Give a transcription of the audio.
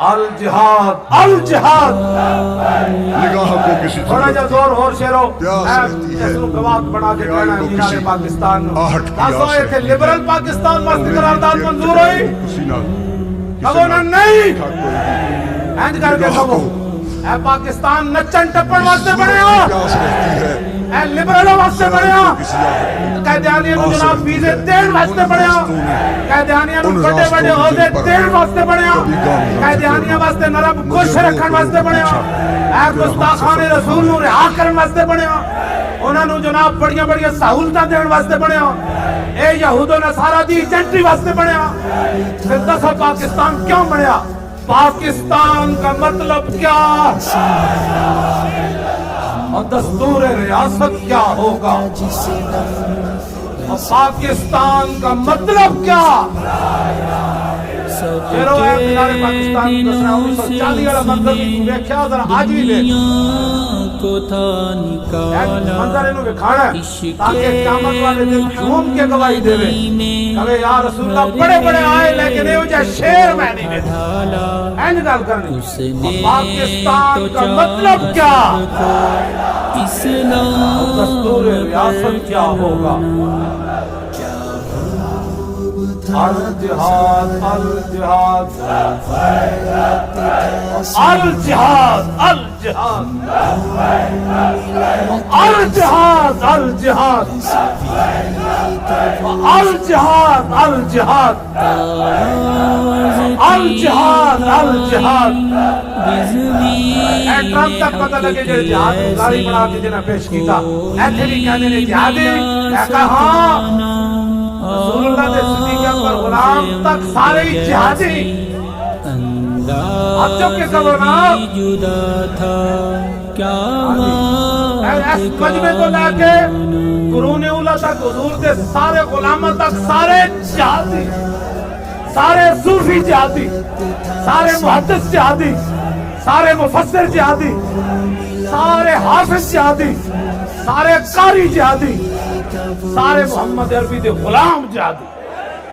الجہاد الجہاد نگاہ کو کسی تھوڑا جا زور اور شیرو پیاس رہتی ہے، جسنو گواہ بنا کے کہنا ہے مینار پاکستان آہٹ کی تاسو آس ایتھے رہتی ہے۔ لبرل پاکستان واسطے قرارداد منظور ہوئی کسی نہ کہو نا نہیں کوئی اینج کر کے کہو اے پاکستان نچن ٹپن واسطے بنے ہو پیاس رہتی ہے، اے لبرلوں واسطے بنے ہو کسی آہٹ قیدیانیاں نو جناب ویزے دین واسطے بنے ہو قیدیانیاں نو بڑے بڑے عہدے دین واسطے بنے ہو قیدیانیاں واسطے نرم خوش رکھن واسطے بنے ہو اے گستاخان رسول نو رہا کرن واسطے بنے ہو انہاں نو جناب بڑیاں بڑیاں سہولتاں دین واسطے بنے ہو اے یہود و نصارا دی ایجنٹری واسطے بنے ہو پھر دسو پاکستان کیوں بنیا پاکستان کا مطلب کیا اور دستور ریاست کیا ہوگا اور پاکستان کا مطلب کیا چلو اے مینار پاکستان کو دسنا 1940 والا منظر بھی دیکھا ذرا آج بھی دیکھ منظر انہوں نے کھانا ہے تاکہ قیامت والے دن جھوم کے گواہی دے کہے یا رسول اللہ بڑے بڑے آئے لیکن یہ وجہ شیر میں نہیں دیکھا این گال کرنی پاکستان کا مطلب کیا دستور ریاست کیا ہوگا الجہاد الجہاد الجہاد الجہاد الجہاد الجہاد الجہاد الجہاد الجہاد الجہاد اے ٹرمپ تک پتہ لگے جو جہاد گاڑی بنا کے جنہیں پیش کیتا ایتھے بھی کہنے نے جہادی اے کہا رسول اللہ دے صدیق اکبر غلام تک سارے ہی جہادی عجب کے کبرنا اس مجمع کو لے کے قرون اولا تک حضور دے سارے غلاموں تک سارے جہادی سارے صوفی جہادی سارے محدث جہادی سارے مفسر جہادی سارے حافظ جہادی سارے قاری جہادی سارے محمد عربی دے غلام جہادی